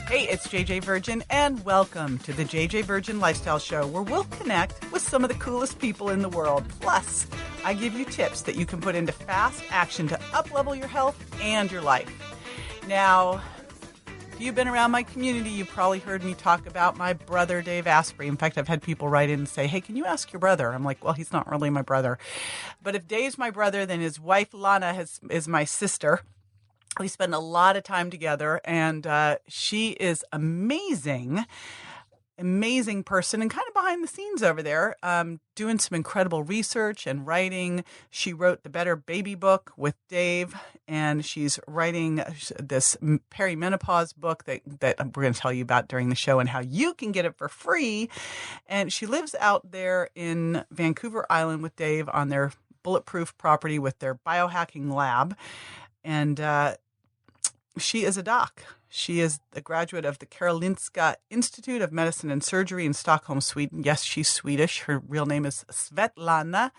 Hey, it's JJ Virgin, and welcome to the JJ Virgin Lifestyle Show, where we'll connect with some of the coolest people in the world. Plus, I give you tips that you can put into fast action to up-level your health and your life. Now, if you've been around my community, you've probably heard me talk about my brother, Dave Asprey. In fact, I've had people write in and say, hey, can you ask your brother? I'm like, well, he's not really my brother. But if Dave's my brother, then his wife, Lana, is my sister. We spend a lot of time together, and she is amazing person and kind of behind the scenes over there, doing some incredible research and writing. She wrote the Better Baby book with Dave, and she's writing this Perimenopause book that we're going to tell you about during the show and how you can get it for free. And she lives out there in Vancouver Island with Dave on their bulletproof property with their biohacking lab. And she is a doc. She is a graduate of the Karolinska Institute of Medicine and Surgery in Stockholm, Sweden. Yes, she's Swedish. Her real name is Svetlana.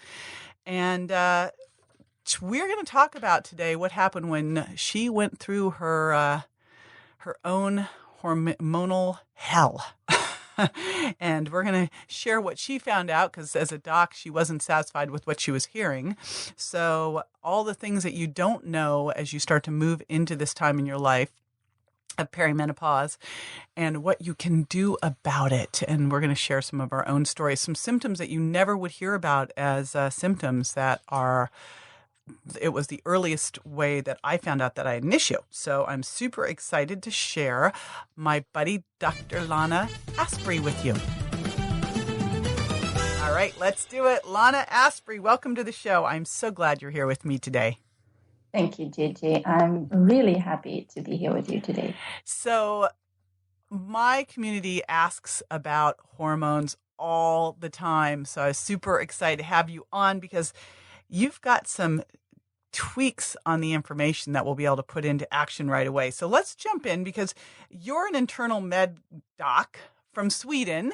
And we're going to talk about today what happened when she went through her own hormonal hell. And we're going to share what she found out, because as a doc, she wasn't satisfied with what she was hearing. So all the things that you don't know as you start to move into this time in your life of perimenopause and what you can do about it. And we're going to share some of our own stories, some symptoms that you never would hear about as symptoms that are... It was the earliest way that I found out that I had an issue. So I'm super excited to share my buddy, Dr. Lana Asprey, with you. All right, let's do it. Lana Asprey, welcome to the show. I'm so glad you're here with me today. Thank you, JJ. I'm really happy to be here with you today. So my community asks about hormones all the time. So I was super excited to have you on because you've got some tweaks on the information that we'll be able to put into action right away. So let's jump in, because you're an internal med doc from Sweden,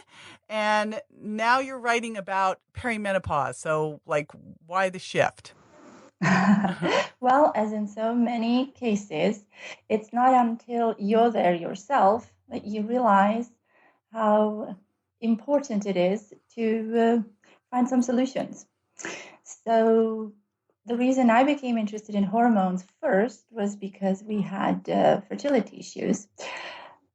and now you're writing about perimenopause. So, why the shift? Well, as in so many cases, it's not until you're there yourself that you realize how important it is to find some solutions. So the reason I became interested in hormones first was because we had fertility issues.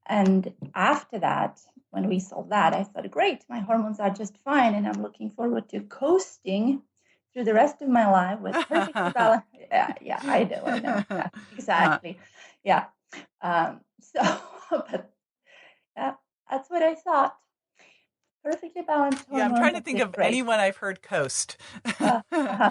And after that, when we solved that, I thought, great, my hormones are just fine. And I'm looking forward to coasting through the rest of my life with perfectly balanced. Yeah, I know. Yeah, exactly. Yeah. But that's what I thought. Perfectly balanced hormones. Yeah, I'm trying to think of anyone I've heard coast. No. So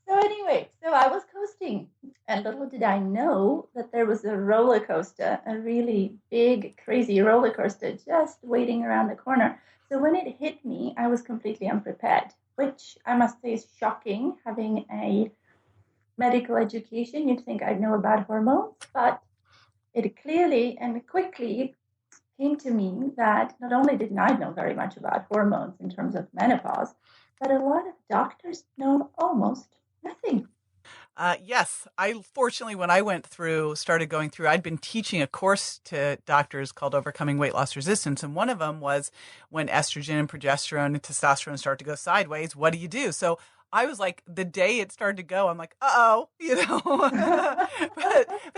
anyway, I was coasting, and little did I know that there was a roller coaster, a really big, crazy roller coaster just waiting around the corner. So when it hit me, I was completely unprepared, which I must say is shocking. Having a medical education, you'd think I'd know about hormones, but it clearly and quickly came to me that not only didn't I know very much about hormones in terms of menopause, but a lot of doctors know almost nothing. Yes. Fortunately, when I started going through, I'd been teaching a course to doctors called Overcoming Weight Loss Resistance. And one of them was when estrogen and progesterone and testosterone start to go sideways, what do you do? So I was like, the day it started to go, I'm like, uh-oh, but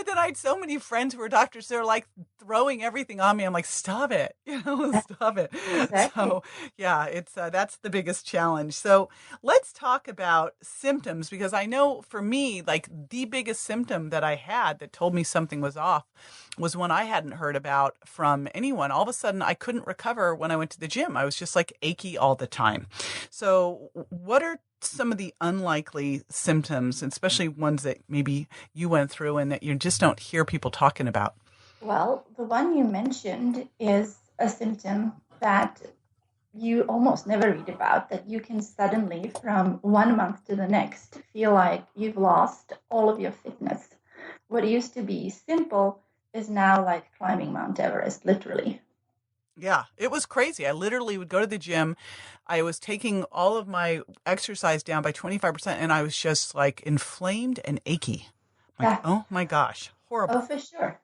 then I had so many friends who were doctors, they're like throwing everything on me. I'm like, stop it, stop it. Exactly. So yeah, it's that's the biggest challenge. So let's talk about symptoms, because I know for me, the biggest symptom that I had that told me something was off was one I hadn't heard about from anyone. All of a sudden, I couldn't recover when I went to the gym. I was just achy all the time. So what are some of the unlikely symptoms, especially ones that maybe you went through and that you just don't hear people talking about? Well, the one you mentioned is a symptom that you almost never read about, that you can suddenly, from 1 month to the next, feel like you've lost all of your fitness. What used to be simple is now like climbing Mount Everest, literally. Yeah, it was crazy. I literally would go to the gym. I was taking all of my exercise down by 25%, and I was just inflamed and achy. Oh my gosh, horrible. Oh, for sure.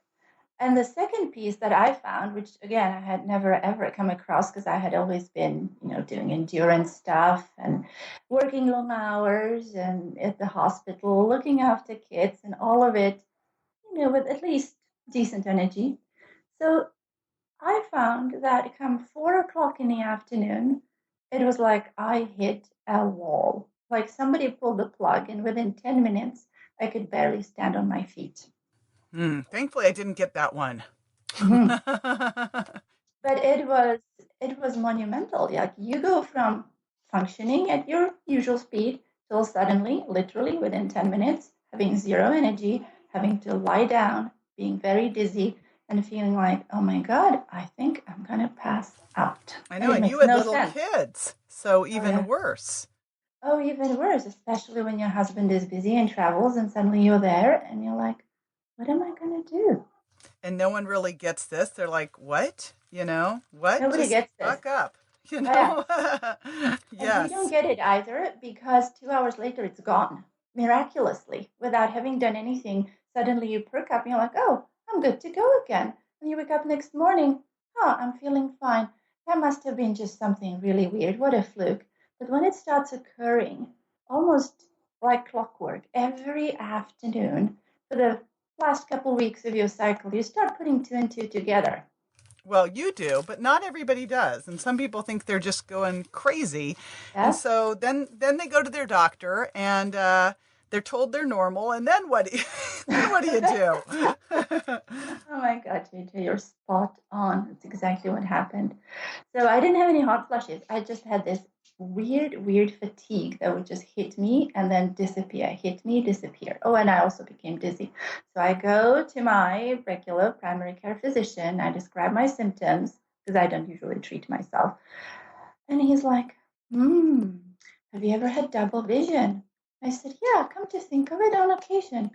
And the second piece that I found, which again I had never ever come across because I had always been, doing endurance stuff and working long hours and at the hospital, looking after kids and all of it, with at least decent energy. So I found that come 4 o'clock in the afternoon, it was like I hit a wall. Like somebody pulled the plug, and within 10 minutes, I could barely stand on my feet. Thankfully, I didn't get that one. Mhm. But it was monumental. Like you go from functioning at your usual speed till suddenly, literally within 10 minutes, having zero energy, having to lie down, being very dizzy, and feeling like, oh my God, I think I'm gonna pass out. I And know, it and you makes had no little sense. kids, so Oh even yeah. worse. Oh, even worse, especially when your husband is busy and travels and suddenly you're there and you're like, what am I gonna do? And no one really gets this. They're like, what? What? Nobody Just gets this. buck up, Oh yeah. And we don't Yes. get it either because 2 hours later it's gone miraculously without having done anything. Suddenly you perk up and you're like, oh, I'm good to go again. And you wake up next morning, oh, I'm feeling fine. That must have been just something really weird. What a fluke. But when it starts occurring, almost like clockwork, every afternoon for the last couple of weeks of your cycle, you start putting two and two together. Well, you do, but not everybody does. And some people think they're just going crazy. And Yes? so then they go to their doctor and they're told they're normal. And then what? Then what do you do? Oh my God, JJ, you're spot on. That's exactly what happened. So I didn't have any hot flushes. I just had this weird fatigue that would just hit me and then disappear, hit me, disappear. Oh, and I also became dizzy. So I go to my regular primary care physician. I describe my symptoms because I don't usually treat myself. And he's like, have you ever had double vision? I said, yeah, come to think of it, on occasion.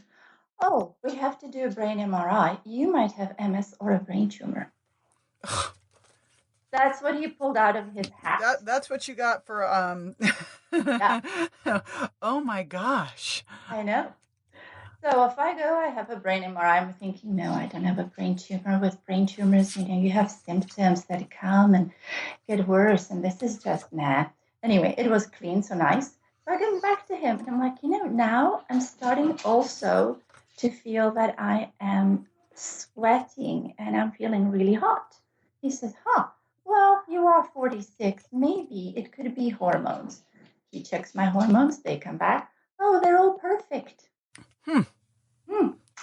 Oh, we have to do a brain MRI. You might have MS or a brain tumor. That's what he pulled out of his hat. That's what you got for Yeah, Oh my gosh. I know. So if I go, I have a brain MRI. I'm thinking, no, I don't have a brain tumor. With brain tumors, you have symptoms that come and get worse, and this is just nah. Anyway, it was clean, so nice. So I go back to him, and I'm like, now I'm starting also to feel that I am sweating and I'm feeling really hot. He says, well, you are 46. Maybe it could be hormones. He checks my hormones. They come back. Oh, they're all perfect. Hmm.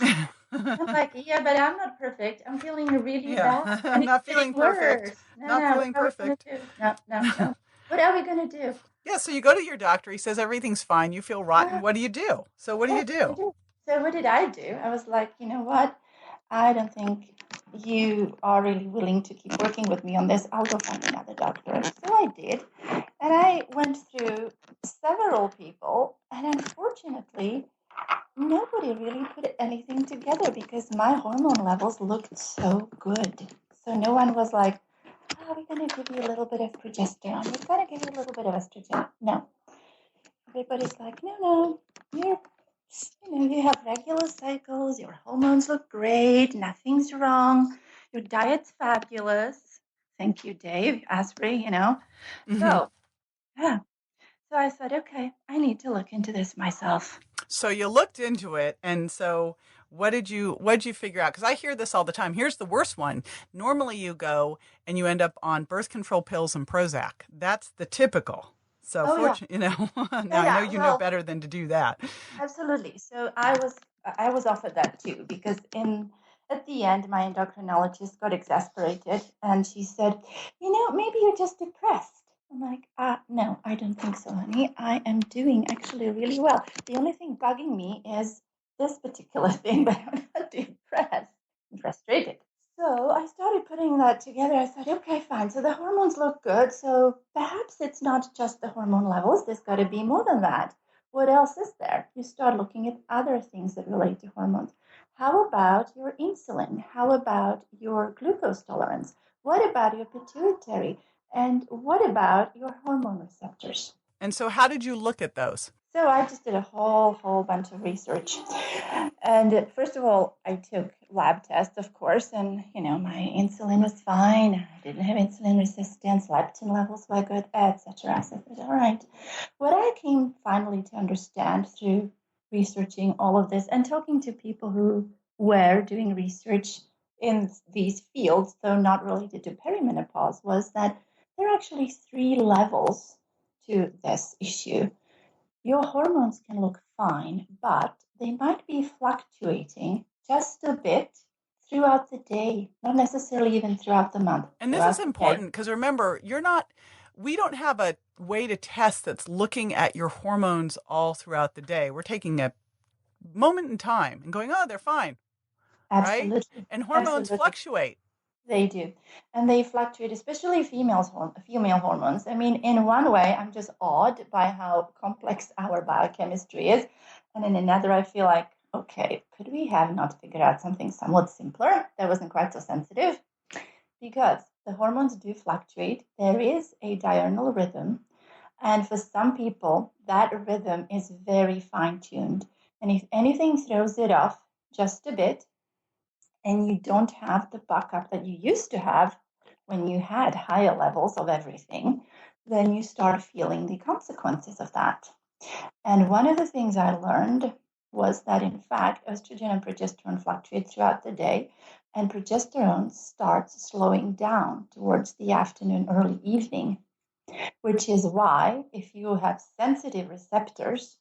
I'm like, yeah, but I'm not perfect. I'm feeling really Yeah. bad. And it's Not getting feeling perfect. worse. No, Not what feeling are we going perfect. to do? No. What are we going to do? Yeah, so you go to your doctor, he says everything's fine, you feel rotten. What do you do? So what do Yeah, you do? so what did I do? I was like, you know what? I don't think you are really willing to keep working with me on this. I'll go find another doctor. So I did. And I went through several people. And unfortunately, nobody really put anything together because my hormone levels looked so good. So no one was like, oh, we're going to give you a little bit of progesterone. We're going to give you a little bit of estrogen. No. Everybody's like, no, you have regular cycles. Your hormones look great. Nothing's wrong. Your diet's fabulous. Thank you, Dave Asprey, Mm-hmm. So, yeah. So I said, okay, I need to look into this myself. So you looked into it, and so what did you figure out? Because I hear this all the time. Here's the worst one. Normally you go and you end up on birth control pills and Prozac. That's the typical. So Oh, yeah. fortunately, now I know Yeah. you know Well, better than to do that. absolutely. So I was offered that too because at the end my endocrinologist got exasperated and she said, maybe you're just depressed. I'm like, no, I don't think so, honey. I am doing actually really well. The only thing bugging me is this particular thing, but I'm not depressed. I'm frustrated. So I started putting that together. I said, okay, fine. So the hormones look good. So perhaps it's not just the hormone levels. There's got to be more than that. What else is there? You start looking at other things that relate to hormones. How about your insulin? How about your glucose tolerance? What about your pituitary? And what about your hormone receptors? And so how did you look at those? So I just did a whole bunch of research. And first of all, I took lab tests, of course, and my insulin was fine. I didn't have insulin resistance, leptin levels were good, etc. So I said, all right. What I came finally to understand through researching all of this and talking to people who were doing research in these fields, though not related to perimenopause, was that there are actually 3 levels to this issue. Your hormones can look fine, but they might be fluctuating just a bit throughout the day, not necessarily even throughout the month. And this is important because remember, we don't have a way to test that's looking at your hormones all throughout the day. We're taking a moment in time and going, oh, they're fine. Absolutely. Right? And hormones fluctuate. They do. And they fluctuate, especially female hormones. I mean, in one way, I'm just awed by how complex our biochemistry is. And in another, I feel like, okay, could we have not figured out something somewhat simpler that wasn't quite so sensitive? Because the hormones do fluctuate. There is a diurnal rhythm. And for some people, that rhythm is very fine-tuned. And if anything throws it off just a bit, and you don't have the backup that you used to have when you had higher levels of everything, then you start feeling the consequences of that. And one of the things I learned was that, in fact, estrogen and progesterone fluctuate throughout the day, and progesterone starts slowing down towards the afternoon, early evening, which is why if you have sensitive receptors,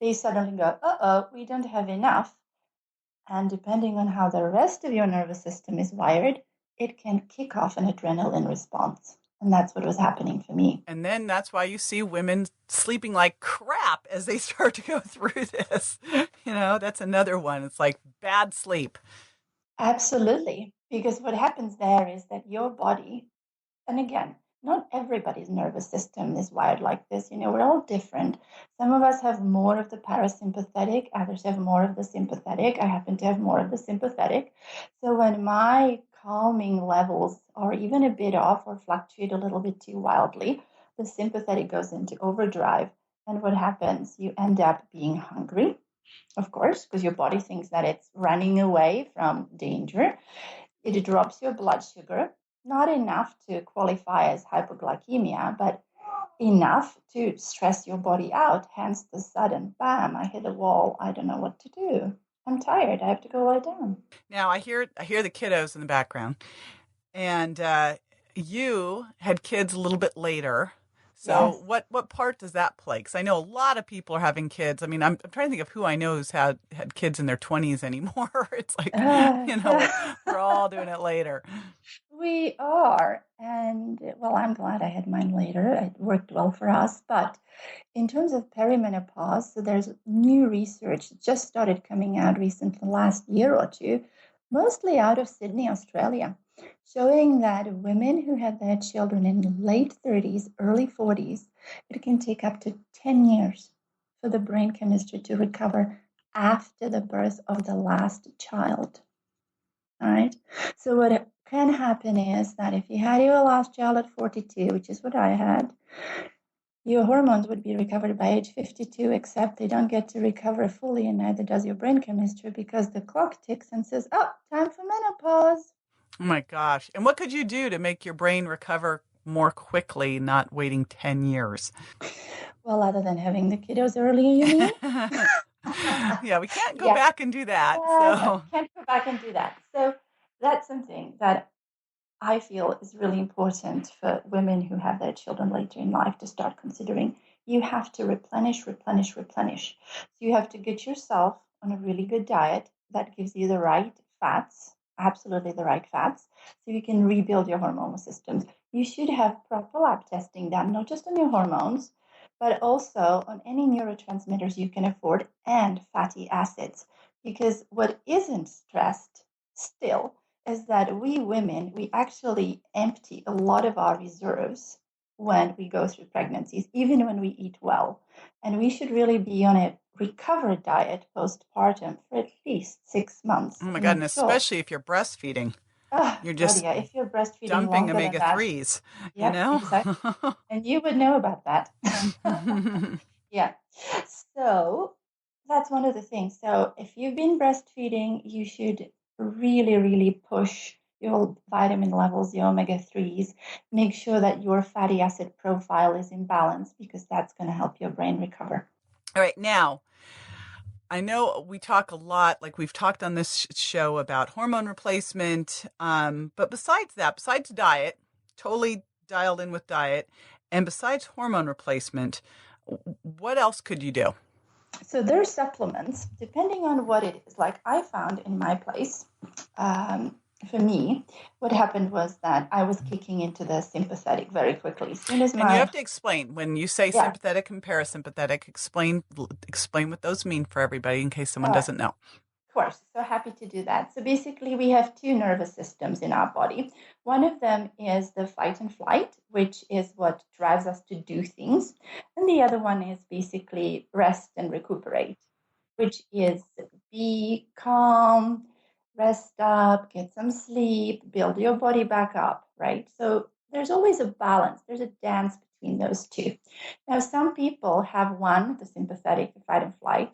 they suddenly go, we don't have enough. And depending on how the rest of your nervous system is wired, it can kick off an adrenaline response. And that's what was happening for me. And then that's why you see women sleeping like crap as they start to go through this. That's another one. It's like bad sleep. Absolutely. Because what happens there is that your body, and again, not everybody's nervous system is wired like this. We're all different. Some of us have more of the parasympathetic, others have more of the sympathetic. I happen to have more of the sympathetic. So when my calming levels are even a bit off or fluctuate a little bit too wildly, the sympathetic goes into overdrive. And what happens? You end up being hungry, of course, because your body thinks that it's running away from danger. It drops your blood sugar. Not enough to qualify as hypoglycemia, but enough to stress your body out. Hence the sudden, bam, I hit a wall. I don't know what to do. I'm tired. I have to go lie down. Now I hear the kiddos in the background, and you had kids a little bit later. So yes. what part does that play? Because I know a lot of people are having kids. I mean, I'm trying to think of who I know who's had kids in their 20s anymore. It's like, we're all doing it later. We are. And well, I'm glad I had mine later. It worked well for us. But in terms of perimenopause, so there's new research that just started coming out recently, last year or two, mostly out of Sydney, Australia, showing that women who have their children in late 30s, early 40s, it can take up to 10 years for the brain chemistry to recover after the birth of the last child. All right. So what can happen is that if you had your last child at 42, which is what I had, your hormones would be recovered by age 52, except they don't get to recover fully, and neither does your brain chemistry, because the clock ticks and says, oh, time for menopause. Oh my gosh. And what could you do to make your brain recover more quickly, not waiting 10 years? Well, other than having the kiddos earlier, you mean? Yeah, we can't go back and do that. No, can't go back and do that. So that's something that I feel is really important for women who have their children later in life to start considering. You have to replenish. So you have to get yourself on a really good diet that gives you the right fats, absolutely the right fats, so you can rebuild your hormonal systems. You should have proper lab testing done, not just on your hormones, but also on any neurotransmitters you can afford and fatty acids. Because what isn't stressed still is that we women, we actually empty a lot of our reserves when we go through pregnancies, even when we eat well. And we should really be on a recovered diet postpartum for at least 6 months. Oh my God, and especially if you're breastfeeding. You're just if you're breastfeeding dumping omega-3s, Exactly. And you would know about that. Yeah. So that's one of the things. So if you've been breastfeeding, you should really, really push your vitamin levels, your omega-3s. Make sure that your fatty acid profile is in balance, because that's going to help your brain recover. All right. Now, I know we talk a lot, like we've talked on this show about hormone replacement. But besides that, besides diet, totally dialed in with diet, and besides hormone replacement, what else could you do? So there's supplements, depending on what it is. Like I found in my place, for me, what happened was that I was kicking into the sympathetic very quickly. As soon as And you have to explain when you say sympathetic and parasympathetic. Explain what those mean for everybody in case someone doesn't know. Of course, so happy to do that. So basically, we have two nervous systems in our body. One of them is the fight and flight, which is what drives us to do things. And the other one is basically rest and recuperate, which is be calm, rest up, get some sleep, build your body back up, right? So there's always a balance. There's a dance between those two. Now, some people have one, the sympathetic, the fight and flight,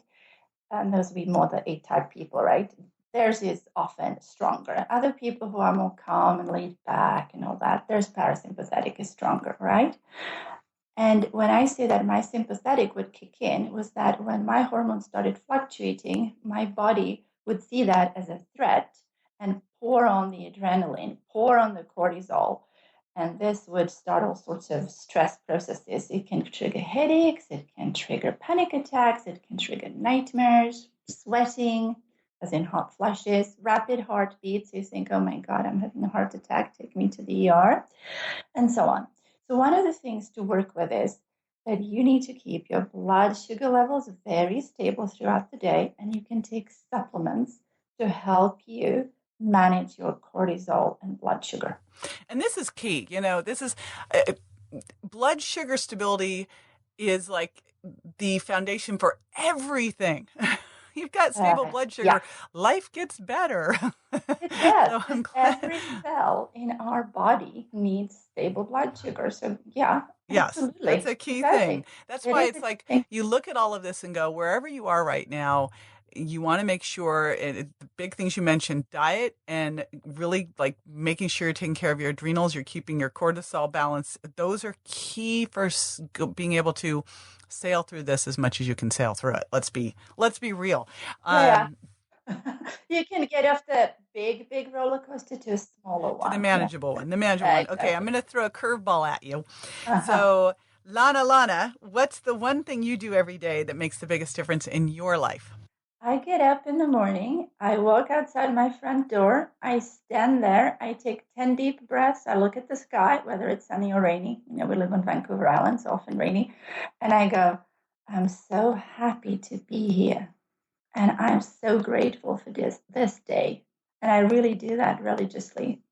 and those would be more the A-type people, right? Theirs is often stronger. Other people who are more calm and laid back and all that, theirs parasympathetic is stronger, right? And when I say that my sympathetic would kick in, was that when my hormones started fluctuating, my body would see that as a threat and pour on the adrenaline, pour on the cortisol, and this would start all sorts of stress processes. It can trigger headaches, it can trigger panic attacks, it can trigger nightmares, sweating, as in hot flushes, rapid heartbeats. You think, oh my God, I'm having a heart attack, take me to the ER, and so on. So one of the things to work with is that you need to keep your blood sugar levels very stable throughout the day, and you can take supplements to help you manage your cortisol and blood sugar. And this is key. This is blood sugar stability is like the foundation for everything. You've got stable blood sugar. Life gets better. It does. So every cell in our body needs stable blood sugar. So yes, absolutely. That's a key thing. That's why it's like you look at all of this and go, wherever you are right now, you want to make sure the big things you mentioned, diet, and really like making sure you're taking care of your adrenals, you're keeping your cortisol balanced. Those are key for being able to sail through this as much as you can sail through it. Let's be real. You can get off the big roller coaster to a smaller one. To the manageable one. Okay, I'm going to throw a curveball at you. So, Lana, what's the one thing you do every day that makes the biggest difference in your life? I get up in the morning, I walk outside my front door, I stand there, I take 10 deep breaths, I look at the sky, whether it's sunny or rainy. We live on Vancouver Island, so often rainy. And I go, I'm so happy to be here. And I'm so grateful for this day. And I really do that religiously.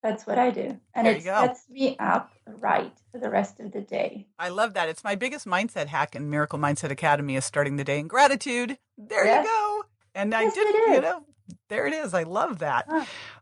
That's what I do. And it sets me up right for the rest of the day. I love that. It's my biggest mindset hack in Miracle Mindset Academy is starting the day in gratitude. There you go. And I did, there it is. I love that.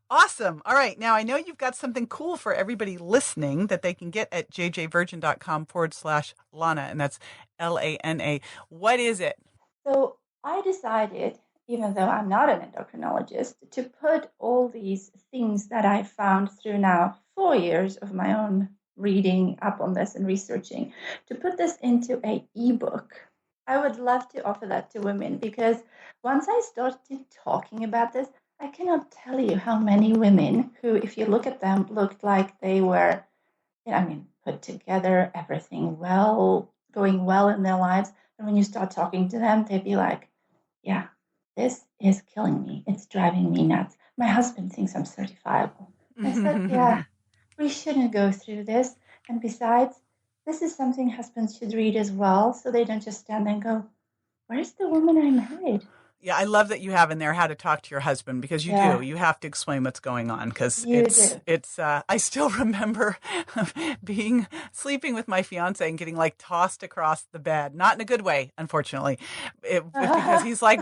Awesome. All right. Now I know you've got something cool for everybody listening that they can get at jjvirgin.com/Lana. And that's Lana. What is it? So I decided, even though I'm not an endocrinologist, to put all these things that I found through now 4 years of my own reading up on this and researching, to put this into an ebook. I would love to offer that to women, because once I started talking about this, I cannot tell you how many women who, if you look at them, looked like they were, put together, everything going well in their lives. And when you start talking to them, they'd be like, yeah, this is killing me. It's driving me nuts. My husband thinks I'm certifiable. I said, yeah, we shouldn't go through this. And besides, this is something husbands should read as well, so they don't just stand there and go, where's the woman I married? Yeah, I love that you have in there how to talk to your husband, because you do. You have to explain what's going on, because it's I still remember sleeping with my fiance and getting like tossed across the bed, not in a good way, unfortunately, because he's like,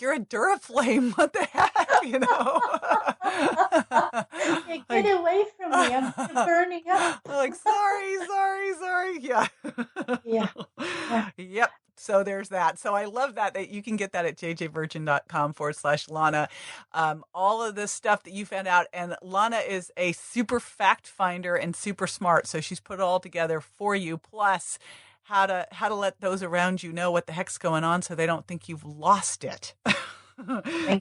you're a Duraflame. What the heck, Get away from me. I'm burning up. Like, sorry. Yeah. Yeah. Yep. So there's that. So I love that you can get that at jjvirgin.com/Lana. All of this stuff that you found out. And Lana is a super fact finder and super smart. So she's put it all together for you. Plus how to let those around you know what the heck's going on so they don't think you've lost it.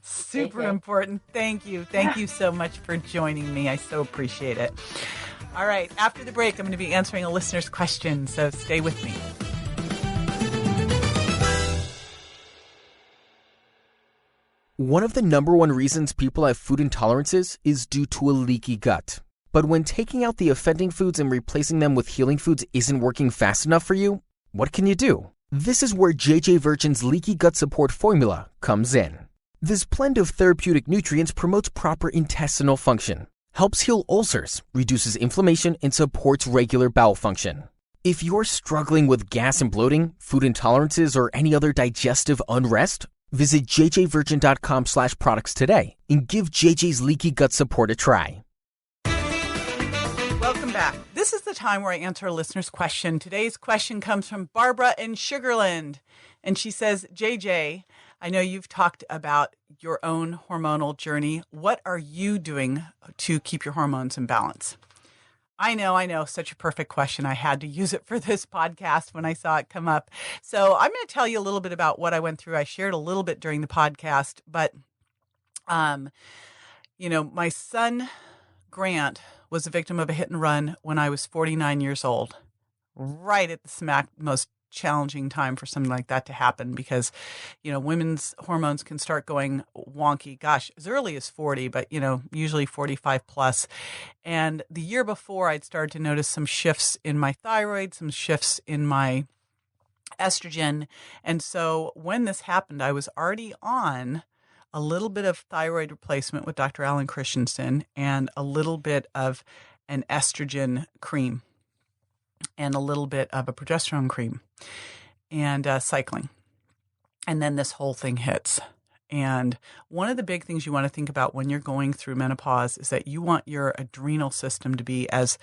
Super important. Thank you. Thank you so much for joining me. I so appreciate it. All right. After the break, I'm going to be answering a listener's question. So stay with me. One of the number one reasons people have food intolerances is due to a leaky gut. But when taking out the offending foods and replacing them with healing foods isn't working fast enough for you, what can you do? This is where JJ Virgin's Leaky Gut Support Formula comes in. This blend of therapeutic nutrients promotes proper intestinal function, helps heal ulcers, reduces inflammation, and supports regular bowel function. If you're struggling with gas and bloating, food intolerances, or any other digestive unrest, visit jjvirgin.com/products today and give JJ's Leaky Gut Support a try. Welcome back. This is the time where I answer a listener's question. Today's question comes from Barbara in Sugarland. And she says, JJ, I know you've talked about your own hormonal journey. What are you doing to keep your hormones in balance? I know. Such a perfect question. I had to use it for this podcast when I saw it come up. So I'm going to tell you a little bit about what I went through. I shared a little bit during the podcast, but, my son, Grant, was a victim of a hit and run when I was 49 years old, right at the most challenging time for something like that to happen because, women's hormones can start going wonky, gosh, as early as 40, but, usually 45 plus. And the year before, I'd started to notice some shifts in my thyroid, some shifts in my estrogen. And so when this happened, I was already on a little bit of thyroid replacement with Dr. Alan Christensen and a little bit of an estrogen cream and a little bit of a progesterone cream and cycling. And then this whole thing hits. And one of the big things you want to think about when you're going through menopause is that you want your adrenal system to be as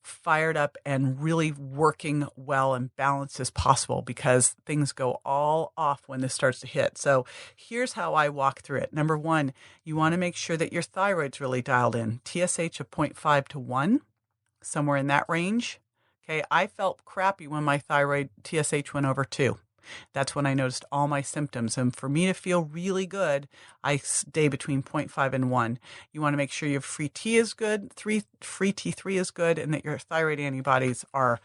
fired up and really working well and balanced as possible because things go all off when this starts to hit. So here's how I walk through it. Number one, you want to make sure that your thyroid's really dialed in. TSH of 0.5 to 1, somewhere in that range. Okay, I felt crappy when my thyroid TSH went over 2. That's when I noticed all my symptoms. And for me to feel really good, I stay between 0.5 and 1. You want to make sure your free T is good, free T3 is good, and that your thyroid antibodies are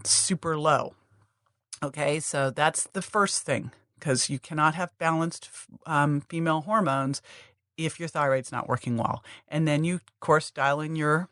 super low. Okay, so that's the first thing, because you cannot have balanced female hormones if your thyroid's not working well. And then you, of course, dial in your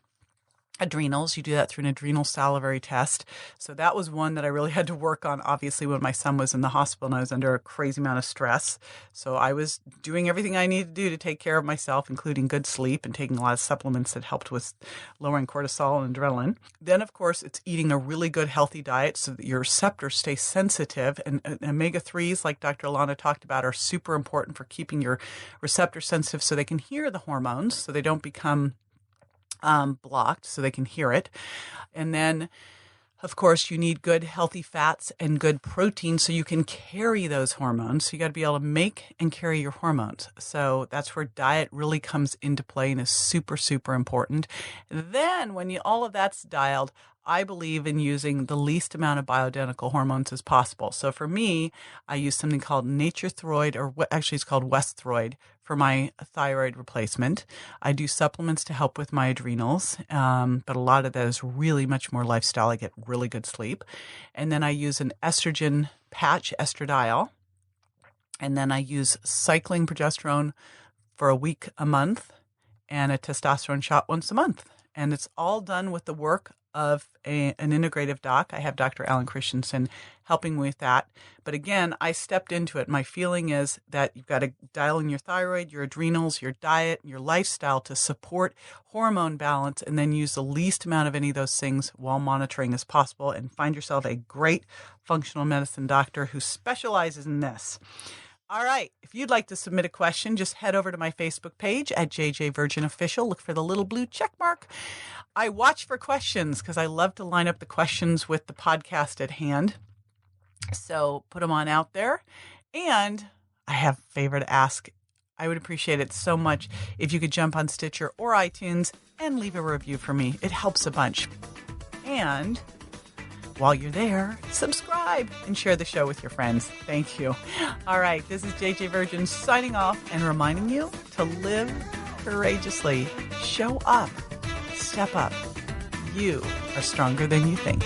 adrenals. You do that through an adrenal salivary test. So that was one that I really had to work on, obviously, when my son was in the hospital and I was under a crazy amount of stress. So I was doing everything I needed to do to take care of myself, including good sleep and taking a lot of supplements that helped with lowering cortisol and adrenaline. Then, of course, it's eating a really good, healthy diet so that your receptors stay sensitive. And omega-3s, like Dr. Lana talked about, are super important for keeping your receptors sensitive so they can hear the hormones, so they don't become blocked, so they can hear it. And then, of course, you need good healthy fats and good protein so you can carry those hormones. So you got to be able to make and carry your hormones. So that's where diet really comes into play and is super, super important. Then when all of that's dialed, I believe in using the least amount of bioidentical hormones as possible. So for me, I use something called Nature-Throid, or actually it's called West-Throid, for my thyroid replacement. I do supplements to help with my adrenals, but a lot of that is really much more lifestyle. I get really good sleep. And then I use an estrogen patch, estradiol. And then I use cycling progesterone for a week a month and a testosterone shot once a month. And it's all done with the work of an integrative doc. I have Dr. Alan Christensen helping me with that. But again, I stepped into it. My feeling is that you've got to dial in your thyroid, your adrenals, your diet, your lifestyle to support hormone balance, and then use the least amount of any of those things while monitoring as possible, and find yourself a great functional medicine doctor who specializes in this. All right. If you'd like to submit a question, just head over to my Facebook page at jjvirginofficial. Look for the little blue check mark. I watch for questions because I love to line up the questions with the podcast at hand. So put them on out there. And I have a favor to ask. I would appreciate it so much if you could jump on Stitcher or iTunes and leave a review for me. It helps a bunch. And while you're there, subscribe and share the show with your friends. Thank you. All right, this is JJ Virgin signing off and reminding you to live courageously. Show up. Step up. You are stronger than you think.